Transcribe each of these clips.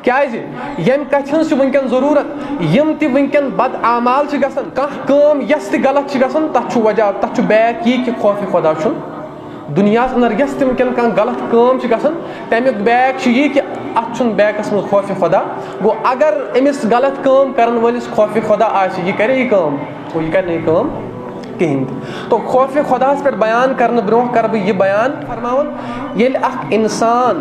کیازِ ییٚمہِ کَتھِ ہٕنٛز چھِ وٕنکٮ۪ن ضروٗرت یِم تہِ وٕنکٮ۪ن بد اعمال چھِ گژھان کانٛہہ کٲم یۄس تہِ غلط چھِ گژھان تَتھ چھُ وجہ تَتھ چھُ بیک یی کہِ خوفِ خۄدا چھُنہٕ دُنیاہَس اندر یۄس تہِ وٕنکٮ۪ن کانٛہہ غلط کٲم چھِ گژھان تَمیُک بیک چھُ یی کہِ اَتھ چھُنہٕ بیکَس منٛز خوفِ خۄدا گوٚو اگر أمِس غلط کٲم کَرَن وٲلِس خوفِ خۄدا آسہِ یہِ کَرِ یہِ کٲم گوٚو یہِ کَرِ نہٕ یہِ کٲم کِہیٖنۍ تہِ تو خوفِ خۄداہَس پٮ۪ٹھ بیان کَرنہٕ برونٛہہ کَرٕ بہٕ یہِ بیان فرماوُن ییٚلہِ اَکھ اِنسان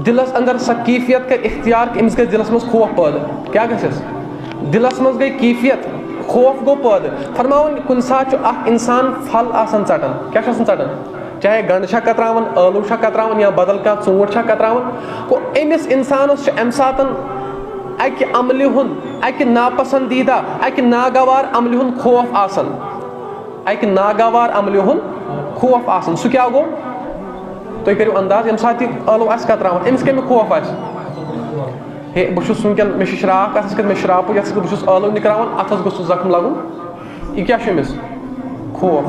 دِلَس اندر سۄ کیفیت کَرِ اختیار کہِ أمِس گژھِ دِلَس منٛز خوف پٲدٕ کیٛاہ گژھٮ۪س دِلَس منٛز گٔے کیفیت خوف گوٚو پٲدٕ فرماوُن کُنہِ ساتہٕ چھُ اَکھ اِنسان پھل آسان ژَٹان کیٛاہ چھُ آسان ژَٹان چاہے گنٛڈٕ چھا کتراوان ٲلوٕ چھا کتراوان یا بدل کانٛہہ ژوٗنٛٹھ چھا کتراوان گوٚو أمِس اِنسانَس چھُ اَمہِ ساتہٕ اَکہِ عملہِ ہُنٛد اَکہِ ناپسنٛدیٖدہ اَکہِ ناگوار عملہِ ہُنٛد خوف آسان اَکہِ ناگوار عملہِ ہُنٛد خوف آسان سُہ کیٛاہ گوٚو تُہۍ کٔرِو انداز ییٚمہِ ساتہٕ یہِ ٲلوٕ آسہِ کتراوان أمِس کَمیُک خوف آسہِ ہے بہٕ چھُس وٕنکٮ۪ن مےٚ چھِ شراکھ اَتھَس کٮ۪تھ مےٚ چھُ شراپہٕ یَتھ سۭتۍ بہٕ چھُس ٲلوٕ نِکراوان اَتھَس گوٚژھ سُہ زخم لگُن یہِ کیٛاہ چھُ أمِس خوف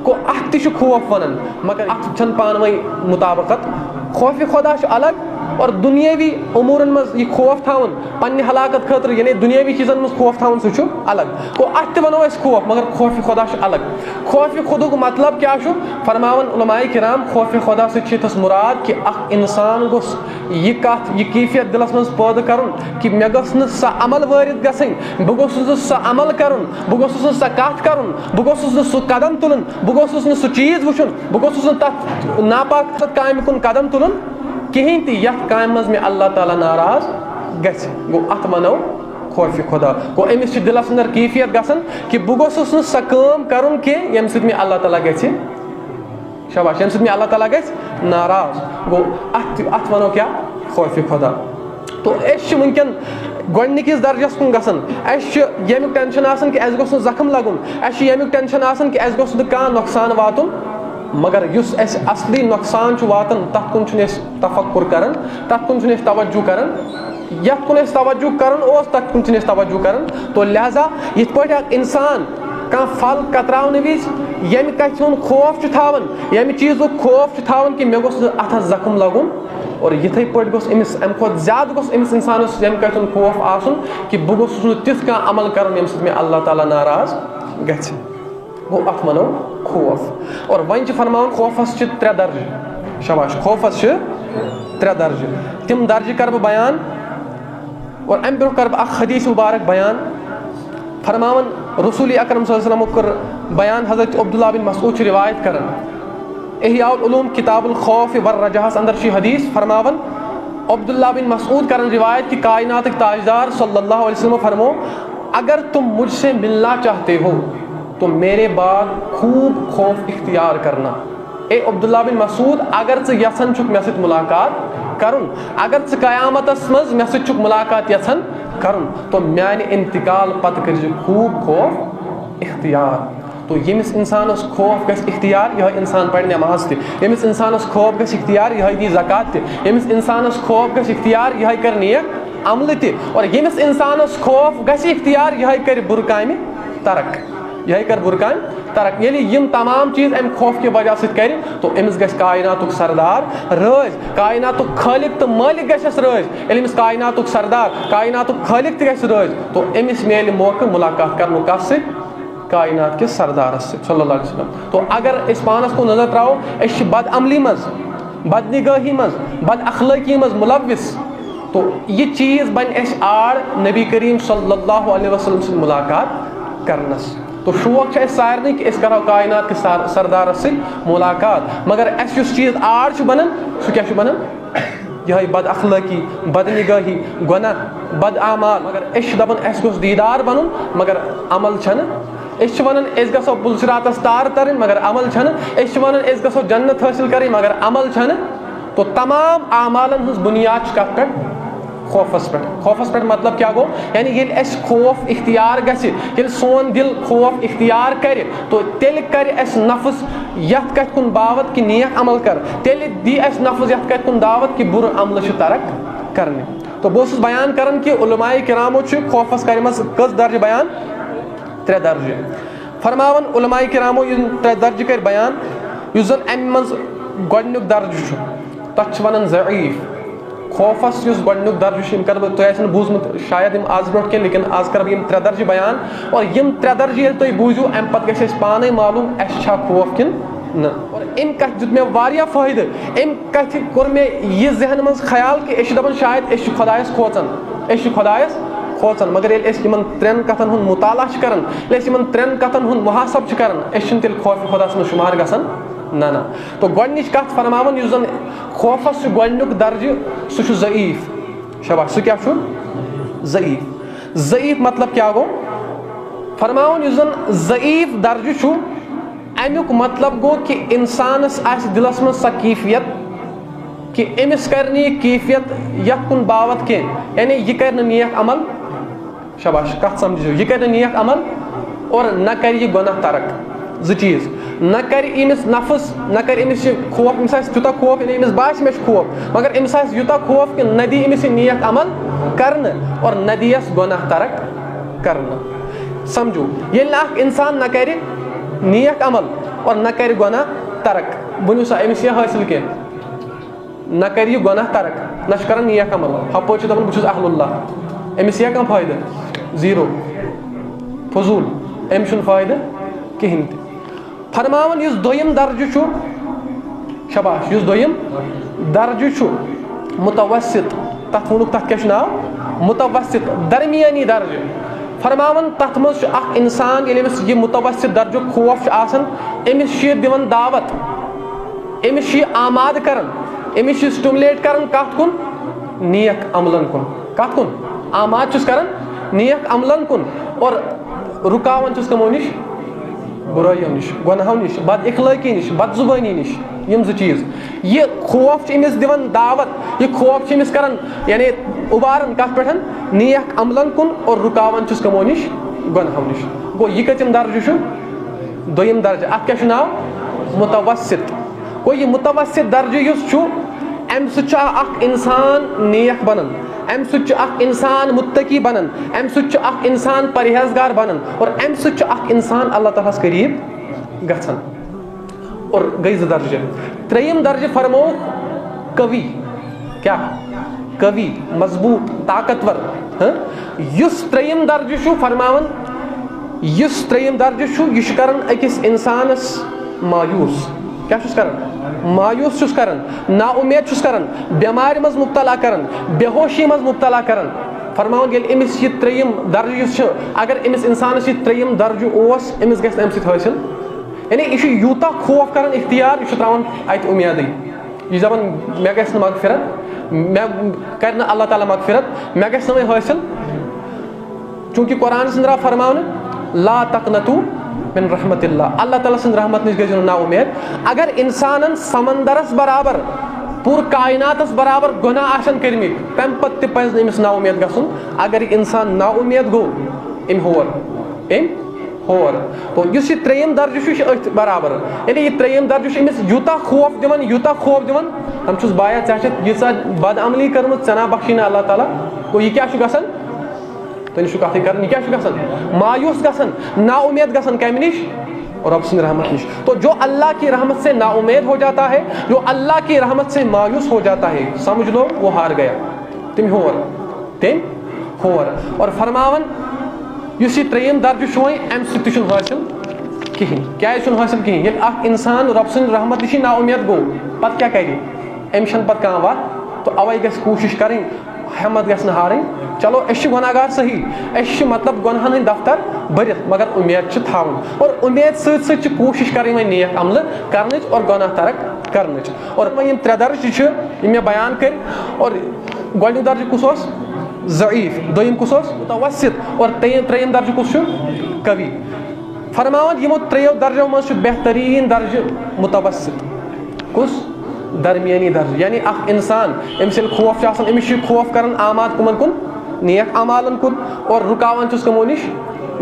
گوٚو اَتھ تہِ چھُ خوف وَنان مگر اَتھ چھَنہٕ پانہٕ ؤنۍ مُطابقت خوفِ خۄدا چھُ الگ اور دُنیٲوی اُموٗرَن منٛز یہِ خوف تھاوُن پنٛنہِ ہلاکت خٲطرٕ یعنی دُنیٲوی چیٖزَن منٛز خوف تھاوُن سُہ چھُ الگ گوٚو اَتھ تہِ وَنو أسۍ خوف مگر خوفِ خۄدا چھُ الگ خوفِ خۄدُک مطلب کیٛاہ چھُ فرماوان علماءِ کرام خوفِ خۄدا سۭتۍ چھِ ییٚتھَس مُراد کہِ اَکھ اِنسان گوٚژھ یہِ کَتھ یہِ کیفیت دِلَس منٛز پٲدٕ کَرُن کہِ مےٚ گٔژھ نہٕ سۄ عمل وٲرِد گژھٕنۍ بہٕ گوٚژھُس نہٕ سۄ عمل کَرُن بہٕ گوٚژھُس نہٕ سۄ کَتھ کَرُن بہٕ گوٚژھُس نہٕ سُہ قدم تُلُن بہٕ گوٚژھُس نہٕ سُہ چیٖز وٕچھُن بہٕ گوٚژھُس نہٕ تَتھ ناپاک کامہِ کُن قدم تُلُن کِہیٖنۍ تہِ یَتھ کامہِ منٛز مےٚ اللہ تعالیٰ ناراض گژھِ گوٚو اَتھ وَنو خوفِ خۄدا گوٚو أمِس چھِ دِلَس اندر کیفیت گژھان کہِ بہٕ گوٚژھُس نہٕ سۄ کٲم کَرُن کینٛہہ ییٚمہِ سۭتۍ مےٚ اللہ تعالیٰ گژھِ شاباش ییٚمہِ سۭتۍ مےٚ اللہ تعالیٰ گژھِ ناراض گوٚو اَتھ وَنو کیٛاہ خوفِ خۄدا تو أسۍ چھِ وٕنکٮ۪ن گۄڈنِکِس درجس کُن گژھان اَسہِ چھُ ییٚمیُک ٹٮ۪نشن آسان کہِ اَسہِ گوٚژھ نہٕ زخم لگُن اَسہِ چھُ ییٚمیُک ٹٮ۪نشن آسان کہِ اَسہِ گوٚژھ نہٕ کانٛہہ نۄقصان واتُن مگر یُس اَسہِ اَصلی نۄقصان چھُ واتان تَتھ کُن چھُنہٕ أسۍ تفکُر کران تَتھ کُن چھُنہٕ أسۍ توجوٗ کران یَتھ کُن اَسہِ توجوٗ کرُن اوس تَتھ کُن چھِنہٕ أسۍ توجوٗ کران تو لہٰذا یِتھ پٲٹھۍ اکھ اِنسان کانٛہہ پھل کتراونہٕ وِزِ ییٚمہِ کَتھِ ہُنٛد خوف چھُ تھاوان ییٚمہِ چیٖزُک خوف چھُ تھاوان کہِ مےٚ گوٚژھ نہٕ اَتھس زخم لگُن اور یِتھٕے پٲٹھۍ گوٚژھ أمِس اَمہِ کھۄتہٕ زیادٕ گوٚژھ أمِس اِنسانَس ییٚمہِ کَتھِ ہُنٛد خوف آسُن کہِ بہٕ گوٚژھُس نہٕ تیُتھ کانٛہہ عمل کَرُن ییٚمہِ سۭتۍ مےٚ اللہ تعالیٰ ناراض گژھِ گوٚو اَتھ وَنو خوف اور وۄنۍ چھِ فرماوان خوفَس چھِ 3 درجہٕ شاباش خوفَس چھِ 3 درجہٕ تِم درجہٕ کَرٕ بہٕ بیان اور اَمہِ برونٛہہ کَرٕ بہٕ اکھ حدیٖث مُبارک بیان فرماوان رسوٗلِ اکرم صلی اللہ علیہ وسلمُک کٔر بیان حضرت عبداللہ بن مسعوٗد چھِ رِوایت کران احیاء العلوم کتاب الخوف والرجاہَس اندر چھُ یہِ حدیٖث فرماوان عبداللہ بن مسعوٗد کران رِوایت کہ کائناتٕکۍ تاجدار صلی اللہ علیہ وسلم فرمو اگر تم مجھ سے ملنا چاہتے ہو تو میرے بعد خوب خوف اختیار کرنا اے عبداللہ بن مسعوٗد اگر ژٕ یژھان چھُکھ مےٚ سۭتۍ مُلاقات کرُن اگر ژٕ قیامتس منٛز مےٚ سۭتۍ چھُکھ مُلاقات یژھان کرُن تو میانہِ انتقال پتہٕ کٔرزِ خوب خوف اختیار تو ییٚمِس اِنسانس خوف گژھِ اختیار یِہوے اِنسان پرِ نٮ۪ماز تہِ ییٚمِس اِنسانس خوف گژھِ اختیار یِہوے دی زکات تہِ ییٚمِس اِنسانس خوف گژھِ اختیار یِہوے کرِ نیک عملہٕ تہِ اور ییٚمِس اِنسانس خوف گژھِ اختیار یِہوے کرِ بُرٕ کامہِ ترک یِہوے کرِ بُرٕ کامہِ ترک ییٚلہِ یِم تمام چیٖز اَمہِ خوف کہِ وجہ سۭتۍ کرِ تو أمِس گژھِ کایناتُک سردار رٲضۍ کایناتُک خٲلق تہٕ مٲلِک گژھٮ۪س رٲضۍ ییٚلہِ أمِس کایناتُک سردار کایناتُک خٲلق تہِ گژھِ رٲضۍ تو أمِس میلہِ موقعہٕ مُلاقات کرنُک کَتھ سۭتۍ کاینات کِس سردارس سۭتۍ صلی اللہ علیہ وسلم تو اگر أسۍ پانس کُن نظر تراوو أسۍ چھِ بد عملی منٛز بد نِگٲہی منٛز بد اخلٲقی منٛز مُلوث تو یہِ چیٖز بنہِ اَسہِ آڑ نبی کریم صلی اللہ علیہ وسلم سۭتۍ مُلاقات کرنس تو شوق چھُ اَسہِ سارنٕے کہِ أسۍ کرہو کاینات کِس سردارس سۭتۍ مُلاقات مگر اَسہِ یُس چیٖز آڑ چھُ بنان سُہ کیٛاہ چھُ بنان یِہوے بد اخلٲقی بد نِگٲہی گۄناہ بد اعمال مگر أسۍ چھِ دپان اَسہِ گوٚژھ دیٖدار بنُن مگر عمل چھنہٕ أسۍ چھِ ونان أسۍ گژھو پُلسِراتس تار ترٕنۍ مگر عمل چھنہٕ أسۍ چھِ ونان أسۍ گژھو جنت حٲصِل کرٕنۍ مگر عمل چھنہٕ تو تمام اعمالن ہٕنٛز بُنیاد چھِ کتھ پٮ۪ٹھ خوفس پٮ۪ٹھ مطلب کیٛاہ گوٚو یعنی ییٚلہِ اَسہِ خوف اختیار گژھِ ییٚلہِ سون دِل خوف اختیار کرِ تو تیٚلہِ کرِ اَسہِ نفٕظ یتھ کتھِ کُن دعوت کہِ نیک عمل کر تیٚلہِ دی اَسہِ نفٕظ یتھ کتھِ کُن دعوت کہِ بُرٕ عملہٕ چھِ ترک کرنہِ تو بہٕ اوسُس بیان کران کہِ علماء کرامو چھِ خوفس کَرِمژٕ کٔژ درجہٕ بیان 3 درجہٕ فرماوان علماء کرامو یِم 3 درجہٕ کٔرۍ بیان یُس زن امہِ منٛز گۄڈنیُک درجہٕ چھُ تتھ چھِ ونان ضعیٖف خوفس یُس گۄڈنیُک درجہِ چھُ یِم کَرٕ بہٕ تۄہہِ آسہِ نہٕ بوٗزمُت شاید یِم آز برونٛٹھ کینٛہہ لیکِن آز کَرٕ بہٕ یِم 3 درجہِ بیان اور یِم 3 درجہِ ییٚلہِ تُہۍ بوٗزِو اَمہِ پَتہٕ گژھِ اَسہِ پانَے معلوٗم اَسہِ چھا خوف کِنہٕ نہ. اور اَمہِ کَتھِ دیُت مےٚ واریاہ فٲیدٕ. اَمہِ کَتھِ کوٚر مےٚ یہِ ذہنہٕ منٛز خیال کہِ أسۍ چھِ دَپان شاید أسۍ چھِ خۄدایَس کھوژان کھوژان مگر ییٚلہِ أسۍ یِمن 3 کَتھن ہُنٛد مُطالعہ چھِ کَران ییٚلہِ أسۍ یِمن 3 کَتھن ہُنٛد مُحاسَب چھِ کَران أسۍ چھِنہٕ تیٚلہِ خوفہِ خۄداہَس منٛز شُمار گژھان نہ. تو گۄڈنِچ کَتھ فرماوان یُس زَن خوفَس چھُ گۄڈنیُک درجہِ سُہ چھُ ضعیٖف. شاباش. سُہ کیاہ چھُ؟ ضعیٖف مطلب کیاہ گوٚو؟ فرماوان یُس زَن ضعیٖف درجہِ چھُ اَمیُک مطلب گوٚو کہِ اِنسانَس آسہِ دِلَس منٛز سۄ کیفیت کہِ أمِس کَرِ نہٕ یہِ کیفیت یَتھ کُن باوَتھ کینٛہہ یعنی یہِ کَرِ نہٕ نیک عمل. شاباش. کَتھ سَمجھِو. یہِ کَرِ نہٕ نیک عمل اور نہ کَرِ یہِ گۄناہ ترک. 2 چیٖز. نہ کَرِ أمِس نفس نہ کَرِ أمِس یہِ خوف أمِس آسہِ تیوٗتاہ خوف یعنی أمِس باسہِ مےٚ چھُ خوف مگر أمِس آسہِ یوٗتاہ خوف کہِ نہ دی أمِس یہِ نیک عمل کَرنہٕ اور نہ دِیَس گۄناہ ترک کَرنہٕ. سَمجھو. ییٚلہِ نہٕ اَکھ اِنسان نہ کَرِ نیک عمل اور نہ کَرِ گۄناہ ترک ؤنِو سا أمِس یہِ حٲصِل کینٛہہ. نہ کَرِ یہِ گۄناہ ترک نہ چھُ کَران نیک عمل ہَپٲرۍ چھُ دَپان بہٕ چھُس اہل اللہ أمِس یِیَا کانٛہہ فٲیدٕ؟ 0. فضوٗل. أمِس چھُنہٕ فٲیدٕ کِہیٖنۍ تہِ. فرماوان یُس دوٚیِم درجہِ چھُ. شاباش. یُس دوٚیِم درجہِ چھُ مُتوسِط تَتھ ووٚنُکھ تَتھ کیاہ چھُ ناو؟ مُتوسِط درمیٲنی درجہِ. فرماوان تَتھ منٛز چھُ اکھ اِنسان ییٚلہِ أمِس یہِ مُتوسِط درجُک خوف چھُ آسان أمِس چھُ یہِ دِوان دعوت أمِس چھُ یہِ آمادٕ کران أمِس چھُ سٹیمولیٹ کران کَتھ کُن؟ نیک عملن کُن. کَتھ کُن؟ آماد چھُس کران نیک عملن کُن اور رُکاوان چھُس کٕمو نِش؟ بُرٲیو نِش گۄنہو نِش بد اخلٲقی نِش بد زُبٲنی نِش. یِم 2 چیٖز. یہِ خوف چھُ أمِس دِوان دعوت یہِ خوف چھُ أمِس کران یعنی اُباران کَتھ پٮ۪ٹھ؟ نیک عملن کُن اور رُکاوان چھُس کٕمو نِش؟ گۄنہو نِش. گوٚو یہِ کٔژِم درجہِ چھُ؟ دوٚیِم درجہِ. اَتھ کیاہ چھُ ناو؟ مُتوسِط. گوٚو یہِ مُتوسِط درجہِ یُس چھُ اَمہِ سۭتۍ چھُ اکھ اِنسان نیک بنان اَمہِ سۭتۍ چھُ اکھ اِنسان مُتقی بنان اَمہِ سۭتۍ چھُ اکھ اِنسان پرہیزگار بنان اور اَمہِ سۭتۍ چھُ اکھ اِنسان اللہ تعالیٰ ہَس قریٖب گژھان. اور گٔے 2 درجہِ. 3یِم درجہِ فرمووُکھ قوی. کیاہ؟ قوی مضبوٗط طاقتور. یُس 3یِم درجہِ چھُ فرماوان یُس 3یِم درجہِ چھُ یہِ چھُ کران أکِس اِنسانَس مایوٗس. کیاہ چھُس کران؟ مایوٗس چھُس کران نا اُمید چھُس کران بٮ۪مارِ منٛز مُبتلا کران بے ہوشی منٛز مُبتلا کران. فرماوان ییٚلہِ أمِس یہِ 3یِم درجہِ یُس چھُ اگر أمِس اِنسانَس یہِ 3یِم درجہِ اوس أمِس گژھِ نہٕ اَمہِ سۭتۍ حٲصِل یعنی یہِ چھُ یوٗتاہ خوف کران اختیار یہِ چھُ تراوان اَتہِ اُمیدٕے. یہِ چھُ دَپان مےٚ گژھِ نہٕ مغفرت مےٚ کرِ نہٕ اللہ تعالیٰ مغفرت مےٚ گژھِ نہٕ وۄنۍ حٲصِل. چوٗنٛکہِ قرآنَس منٛز درٛاو فرماونہٕ لا تقنطوٗ من رحمت اللہ. اللہ تعالیٰ سٕنٛدِ رحمت نِش گٔژھِو نہٕ نا اُمید. اگر اِنسانن سمندرس برابر پوٗرٕ کایناتس برابر گۄناہ آسن کٔرمٕتۍ تَمہِ پتہٕ تہِ پزِ نہٕ أمِس نا اُمید گژھُن. اگر یہِ اِنسان نا اُمید گوٚو أمۍ ہور. تو یُس یہِ 3یِم درجہِ چھُ یہِ چھُ أتھۍ برابر یعنی یہِ 3یِم درجہِ چھُ أمِس یوٗتاہ خوف دِوان دَپان چھُس بایا ژےٚ چھَتھ ییٖژاہ بد عملی کٔرمٕژ ژےٚ نا بخشی نہٕ اللہ تعالیٰ. گوٚو یہِ کیاہ چھُ گژھان؟ تُہۍ نِش چھُ کَتھٕے کران. یہِ کیاہ چھُ گژھان؟ مایوٗس گژھان نا اُمید گژھان کَمہِ نِش؟ رب سٕنٛدِ رحمت نِش. تو جو اللہ کی رحمت سے نا امید ہو جاتا ہے جو اللہ کی رحمت سے مایوس ہو جاتا ہے سمجھ لو وہ ہار گیا. تٔمۍ ہور. اور فرماوان یُس یہِ 3یِم درجہِ چھُ وۄنۍ اَمہِ سۭتۍ تہِ چھُنہٕ حٲصِل کِہینۍ. کیازِ چھُنہٕ حٲصِل کِہینۍ؟ ییٚلہِ اکھ اِنسان رۄب سٕنٛدِ رحمت نِشی نا اُمید گوٚو پتہٕ کیاہ کرِ؟ أمِس چھنہٕ پتہٕ کانٛہہ وَتھ. تو اَوے گژھِ کوٗشِش کَرٕنۍ ہٮ۪مت گژھِ نہٕ ہارٕنۍ. چلو أسۍ چھِ گۄناہ گار صحیح أسۍ چھِ مطلب گۄنہن ہٕنٛدۍ دفتر بٔرِتھ مگر اُمید چھِ تھاوٕنۍ اور اُمید سۭتۍ سۭتۍ چھِ کوٗشِش کَرٕنۍ وۄنۍ نیک عملہٕ کرنٕچ اور گۄناہ ترک کرنٕچ. اور وۄنۍ یِم 3 درجہِ چھِ یِم مےٚ بیان کٔرۍ اور گۄڈنیُک درجہِ کُس اوس؟ ضعیٖف. دوٚیِم کُس اوس؟ مُتوسِط اور 3یِم درجہِ کُس چھُ؟ قوی. فرماوان یِمو 3 درجو منٛز چھُ بہتریٖن درجہِ مُتوسِط. کُس؟ درمیٲنی درجہِ. یعنی اکھ اِنسان أمِس ییٚلہِ خوف چھُ آسان أمِس چھُ خوف کران آماد کٕمن کُن؟ نیک اعمالن کُن اور رُکاوان چھُس کٕمو نِش؟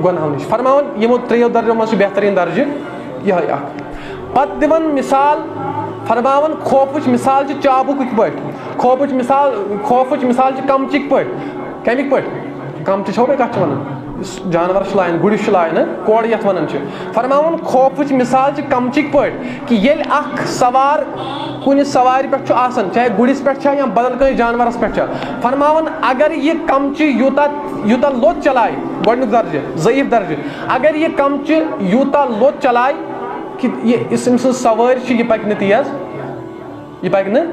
گۄنہو نِش. فرماوان یِمو 3 درجو منٛز چھُ بہتریٖن درجہِ یِہوے اکھ. پتہٕ دِوان مِثال فرماوان خوفٕچ مِثال چھِ چابُک کِتھ پٲٹھۍ؟ خوفٕچ مِثال چھِ کمچِکۍ پٲٹھۍ. کَمِکۍ پٲٹھۍ؟ کمچہِ چھو تۄہہِ کَتھ چھِ وَنان؟ جانور لائن گُرِس لائن کوڑ یتھ ونان فرماون خوفٕچ مثال کمچِک پٲٹھۍ کہ ییٚلہِ اکھ سوار کُنہِ سوارِ پٮ۪ٹھ چھُ آسان چاہے گُرِس پٮ۪ٹھ چھا یا بدل کٲنٛسہِ جانورس پٮ۪ٹھ چھا فرماون اگر یہِ کمچہِ یوٗتاہ لوٚت چلایہِ گۄڈنیُک درجہِ ضعیٖف درجہِ اگر یہِ کمچہِ یوٗتاہ لوٚت چلایہِ کہ یُس أمۍ سٕنٛز سوٲرۍ چھِ یہِ پکہِ نہٕ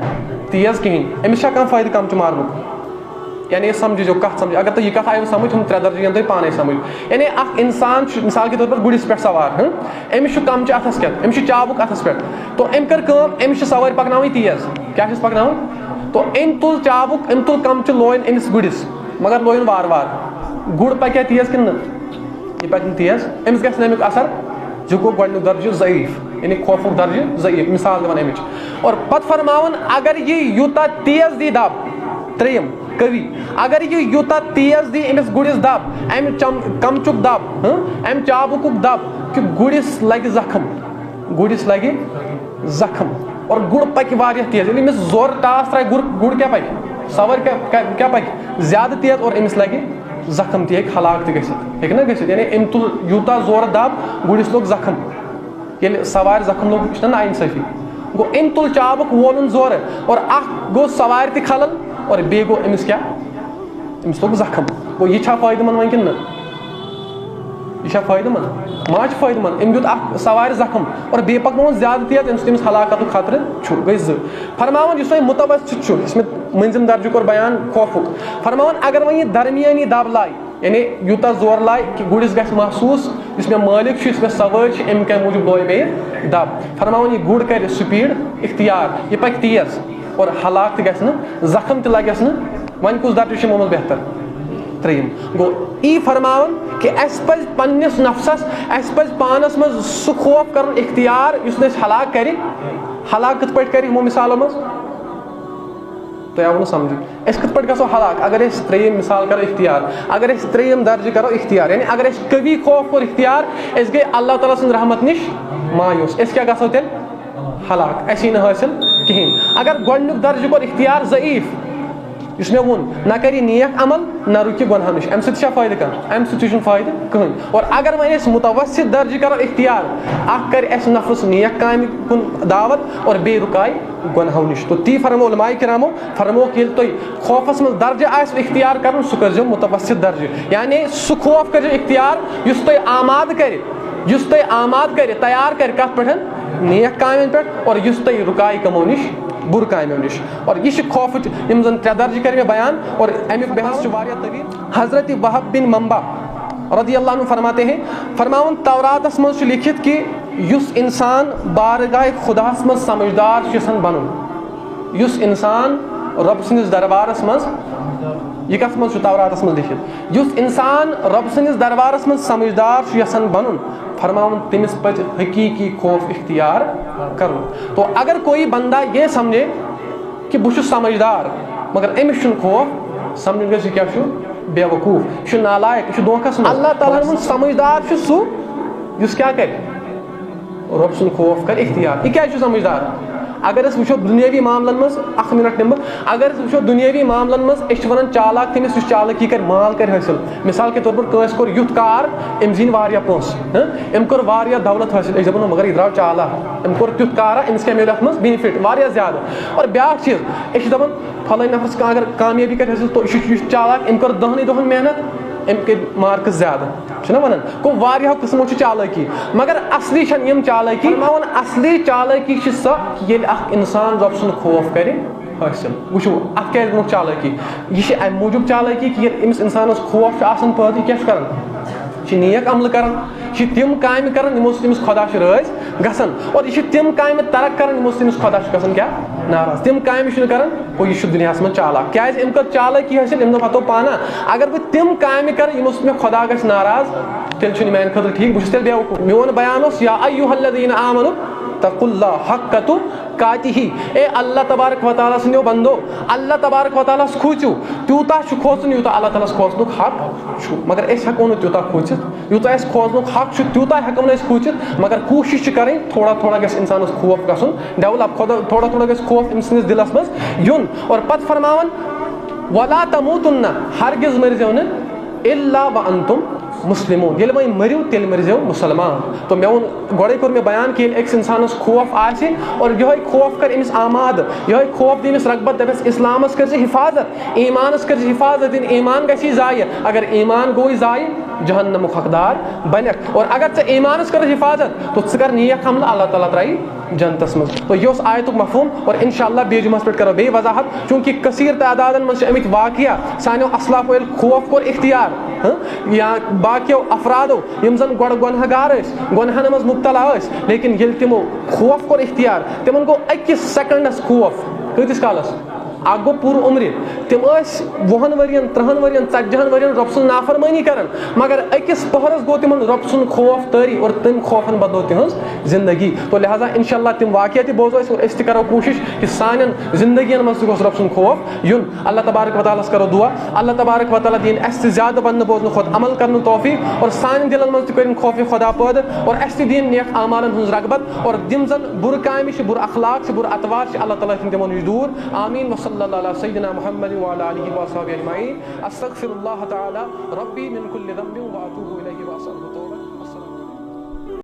تیز کِہیٖنۍ أمِس چھا کانٛہہ فٲیدٕ کمچہِ مارنُک یعنی سمجھو کتھ سمجھ اگر تۄہہِ یہِ کتھ آیوٕ سمجھ ہُم 3 درجہِ یِن تۄہہِ پانے سمجھ یعنی اکھ انسان چھُ مثال کے طور پر گُرِس پٮ۪ٹھ سوار أمِس چھُ کمچہِ اتھس کٮ۪تھ أمِس چھُ چابُک اتھس پٮ۪ٹھ تو أمۍ کٔر کٲم أمِس چھِ سوٲرۍ پکناوٕنۍ تیز کیٛاہ چھِس پکناوٕنۍ تو أمۍ تُل چابُک أمۍ تُل کمچہِ لویِن أمِس گُرِس مگر لویِن وارٕ وارٕ گُر پکیا تیز کِنہٕ نہٕ یہِ پکہِ نہٕ تیز أمِس گژھِ نہٕ امیُک اثر یہِ گوٚو گۄڈنیُک درجہِ ضعیٖف یعنی خوفُک درجہِ ضعیٖف مثال دِوان امِچ اور پتہٕ فرماوان اگر یہِ یوٗتاہ تیز دی دب ترٛیِم کٔوی اگر یہِ یوٗتاہ تیز دی أمِس گُرِس دب امہِ کمچُک دب امہِ چابُکُک دب کہ گُرِس لگہِ زخم اور گُر پکہِ واریاہ تیز ییٚلہِ أمِس زورٕ ٹاس ترٛایہِ گُر کیٛاہ پکہِ سوٲرۍ کیٛاہ پکہِ زیادٕ تیز اور أمِس لگہِ زخم تہِ ہیٚکہِ ہلاک تہِ گٔژھِتھ ہیٚکہِ نا گٔژھِتھ یعنی أمۍ تُل یوٗتاہ زورٕ دب گُرِس لوٚگ زخم ییٚلہِ سوارِ زخم لوٚگ یہِ چھُنہ نا اِنصٲفی گوٚو أمۍ تُل چابُک وولُن زورٕ اور اکھ گوٚو سوارِ تہِ خلل اور بیٚیہِ گوٚو أمِس کیٛاہ أمِس لوٚگ زخم گوٚو یہِ چھا فٲیدٕ منٛد وۄنۍ کِنہٕ نہٕ یہِ چھا فٲیدٕ منٛد ما چھُ فٲیدٕ منٛد أمۍ دیُت اکھ سوارِ زخم اور بیٚیہِ پکنووُن زیادٕ تیز أمِس تٔمِس ہلاکتُک خطرٕ چھُ گٔے 2 فرماوان یُس وۄنۍ مُتوسِط چھُ یُس مےٚ مٔنٛزِم درجہِ کوٚر بیان خوفُک فرماوان اگر وۄنۍ یہِ درمیٲنی دب لایہِ یعنی یوٗتاہ زورٕ لایہِ کہ گُرِس گژھِ محسوٗس یُس مےٚ مٲلِک چھُ یُس مےٚ سوٲرۍ چھِ أمۍ کَمہِ موٗجوٗب لوے مےٚ یہِ دب فرماوان یہِ گُر کرِ سُپیٖڈ اختیار یہِ پکہِ تیز اور ہلاک تہِ گژھِ نہٕ زخم تہِ لگٮ۪س نہٕ وۄنۍ کُس درجہِ چھُ یِمو منٛز بہتر 3 گوٚو یی فرماوان کہ اَسہِ پزِ پننِس نفسس اَسہِ پزِ پانس منٛز سُہ خوف کرُن اختیار یُس نہٕ أسۍ ہلاک کرِ ہلاک کِتھ پٲٹھۍ کرِ یِمو مثالو منٛز تۄہہِ آوٕ نہٕ سمجھ أسۍ کِتھ پٲٹھۍ گژھو ہلاک اگر أسۍ 3 مثال کرو اختیار اگر أسۍ 3 درجہِ کرو اختیار یعنی اگر أسۍ کٔوی خوف کوٚر اختیار أسۍ گٔے اللہ تعالیٰ سٕنٛز رحمت نِش مایوٗس أسۍ کیٛاہ گژھو تیٚلہِ ہلاک اَسہِ یی نہٕ حٲصِل کِہیٖنۍ اگر گۄڈنیُک درجہِ کوٚر اختیار ضعیٖف یُس مےٚ ووٚن نہ کَرِ یہِ نیک عمل نہ رُکہِ گۄنہو نِش اَمہِ سۭتۍ چھا فٲیدٕ کانٛہہ اَمہِ سۭتۍ چھُنہٕ فٲیدٕ کٕہٕنۍ اور اگر وۄنۍ أسۍ مُتوسِط درجہِ کرو اختیار اکھ کرِ اَسہِ نفس نیک کامہِ کُن دعوت اور بیٚیہِ رُکایہِ گۄنہو نِش تو تی فرمو علماء کرامو فرموکھ ییٚلہِ تۄہہِ خوفس منٛز درجہِ آسہِ اختیار کرُن سُہ کٔرزیٚو مُتوسِط درجہِ یعنی سُہ خوف کٔرزیٚو اختیار یُس تۄہہِ آماد کرِ تیار کرِ کتھ پٮ۪ٹھ نیک کامٮ۪ن پٮ۪ٹھ اور یُس تۄہہِ رُکایہِ کمو نِش بُرٕ کامیو نِش اور یہِ چھِ خوفٕچ یِم زن 3 درجہِ کٔرۍ مےٚ بیان اور امیُک بحث چھُ واریاہ طویل حضرت وہب بن منبع رضی اللہ عنہ فرماتے ہیں فرماون توراتس منٛز چھُ لیکھِتھ کہ یُس انسان بارگاہ خۄداہس منٛز سمجھدار چھُ یژھان بنُن یُس انسان رۄب سٕنٛدِس دربارس منٛز یہِ کتھ منٛز چھُ توراتس منٛز لیکھِتھ یُس انسان رۄب سٕنٛدِس دربارس منٛز سمجھدار چھُ یژھان بنُن فرماون تٔمِس پزِ حقیٖقی خوف اختیار کرُن تو اگر کوئی بندہ یہ سمجھے کہ بہٕ چھُس سمجھدار مگر أمِس چھُنہٕ خوف سمجھُن گژھِ یہِ کیٛاہ چھُ بے وقوٗف یہِ چھُ نالایق یہِ چھُ دھوکس منٛز اللہ تعالیٰ ہن ووٚن سمجھدار چھُ سُہ یُس کیٛاہ کرِ رۄب سُنٛد خوف کرِ اختیار یہِ کیٛازِ چھُ سمجھدار اگر أسۍ وٕچھو دُنیٲوی معاملن منٛز 1 مِنٹ نِمہٕ بہٕ اگر أسۍ وٕچھو دُنیٲوی معاملن منٛز أسۍ چھِ ونان چالاک تٔمِس یُس چالٲکی کرِ مال کرِ حٲصِل مثال کے طور پر کٲنٛسہِ کوٚر یُتھ کار أمۍ زیٖنۍ واریاہ پونٛسہٕ أمۍ کوٚر واریاہ دولت حٲصِل أسۍ دپو مگر یہِ درٛاو چالاک أمۍ کوٚر تیُتھ کارا أمِس کیٛاہ میلہِ اتھ منٛز بینِفٹ واریاہ زیادٕ اور بیٛاکھ چیٖز أسۍ چھِ دپان پھلٲنۍ نفرس کانٛہہ اگر کامیٲبی کرِ حٲصِل تو یہِ چھُ چالاک أمۍ کٔر 10 دۄہن محنت أمۍ کٔرۍ مارکٕس زیادٕ چھِنہ ونان گوٚو واریاہو قٕسمو چھِ چالٲکی مگر اصلی چھنہٕ یِم چالٲکی فرماوان اصلی چالٲکی چھِ سۄ ییٚلہِ اکھ انسان رۄب سُنٛد خوف کرِ حٲصِل وٕچھو اتھ کیٛازِ ووٚنُکھ چالٲکی یہِ چھِ امہِ موٗجوٗب چالٲکی کہ ییٚلہِ أمِس انسانس خوف چھُ آسان پٲدٕ یہِ کیٛاہ چھُ کران یہِ چھِ نیک عملہٕ کران یہِ چھِ تِم کامہِ کران یِمو سۭتۍ أمِس خۄدا چھُ رٲضۍ گژھان اور یہِ چھِ تِم کامہِ ترک کران یِمو سۭتۍ أمِس خۄدا چھُ گژھان کیٛاہ ناراض تِم کامہِ چھُنہٕ کران گوٚو یہِ چھُ دُنیاہس منٛز چالاک کیٛازِ أمۍ کٔر چالٲکی حٲصِل أمۍ دوٚپ ہتو پانا اگر بہٕ تِم کامہِ کرٕ یِمو سۭتۍ مےٚ خۄدا گژھِ ناراض تیٚلہِ چھُنہٕ میانہِ خٲطرٕ ٹھیٖک بہٕ چھُس تیٚلہِ بے وقوٗف میون بیان اوس یا ایُّہا الذیٖنَ آمَنوٗ اتقوا اللہ حق تقاتہِ اے اللہ تبارک و تعالیٰ سٕنٛدیو بندو اللہ تبارک و تعالیٰ ہس کھوٗژِو تیوٗتاہ چھُ کھوژُن یوٗتاہ اللہ تعالیٰ ہس کھوژنُک حق چھُ مگر أسۍ ہٮ۪کو نہٕ تیوٗتاہ کھوٗژِتھ یوٗتاہ اَسہِ کھوژنُک حق چھُ تیوٗتاہ ہٮ۪کو نہٕ أسۍ کھوٗژِتھ مگر کوٗشِش چھِ کرٕنۍ تھوڑا تھوڑا گژھِ انسانس خوف گژھُن ڈیولپ تھوڑا تھوڑا گژھِ خوف أمۍ سٕنٛدِس دِلس منٛز یُن اور پتہٕ فرماوان ولا تموٗتُنّا ہرگِز مٔرزیٚو نہٕ الا وانتم مسلمون. ییٚلہِ وۄنۍ مٔرِو تیٚلہِ مٔرزیو مُسلمان. تو مےٚ ووٚن گۄڈَے کوٚر مےٚ بیان کہِ ییٚلہِ أکِس اِنسانَس خوف آسہِ اور یِہوٚے خوف کَرِ أمِس آمادٕ, یِہوٚے خوف دی أمِس رغبت, دَپٮ۪س اِسلامَس کٔرۍ زِ حِفاظت, ایٖمانَس کٔرۍ زِ حِفاظت, ییٚلہِ ایٖمان گژھی ضایہِ, اگر ایٖمان گوٚوٕے ضایہِ جہنمُک حقدار بَنٮ۪کھ. اور اگر ژےٚ ایٖمانَس کٔرٕتھ حِفاظت تو ژٕ کر نیک عملہٕ, اللہ تعالیٰ ترٛایی جنتَس منٛز. تو یہِ اوس آیتُک مفہوٗم. اور اِنشاء اللہ بیٚیہِ جُمعس پٮ۪ٹھ کَرو بیٚیہِ وضاحت, چوٗنٛکہِ کثیٖر تعدادَن منٛز چھِ آمٕتۍ واقعہ سانیو اَسلافو ییٚلہِ خوف کوٚر اختیار یا باقیو افرادو یِم زَن گۄڈٕ گۄنہہ گار ٲسۍ, گۄنہَن منٛز مُبتلا ٲسۍ, لیکِن ییٚلہِ تِمو خوف کوٚر اختیار, تِمن گوٚو أکِس سیکنڈس خوف. کۭتِس کالس؟ اکھ گوٚو پوٗرٕ عمرِ. تِم ٲسۍ 20 ؤرین 30 ؤرین 40 ؤرین رۄبہٕ سٕنٛز نافرمٲنی کران, مگر أکِس پٔہرس گوٚو تِمن رۄبہٕ سُنٛد خوف تٲری اور تَمہِ خوفن بدلو تِہنٛز زندگی. تو لہٰذا انشاء اللہ تِم واقعہ تہِ بوزو أسۍ اور أسۍ تہِ کرو کوٗشش کہِ سانٮ۪ن زندگین منٛز تہِ گوٚژھ رۄبہٕ سُنٛد خوف یُن. اللہ تبارک و تعالیٰ ہس کرو دعا, اللہ تبارک و تعالیٰ دِیِن اَسہِ تہِ زیادٕ وننہٕ بوزنہٕ کھۄتہٕ عمل کرنُک توفیٖق, اور سانٮ۪ن دِلن منٛز تہِ کٔرِنۍ خوفِ خۄدا پٲدٕ, اور اَسہِ تہِ دِیِن نیک اعمالن ہٕنٛز رغبت, اور یِم زن بُرٕ کامہِ چھِ, بُرٕ اخلاق چھِ, بُرٕ اطوار چھِ, اللہ تعالیٰ تھٲیِن تِمو نِش دوٗر. آمیٖن. وصلی اللہ علیٰ سیدنا محمد وعلى آله وصحبه أجمعين. أستغفر الله تعالى ربي من كل ذنب وأتوب إليه وأستغفره.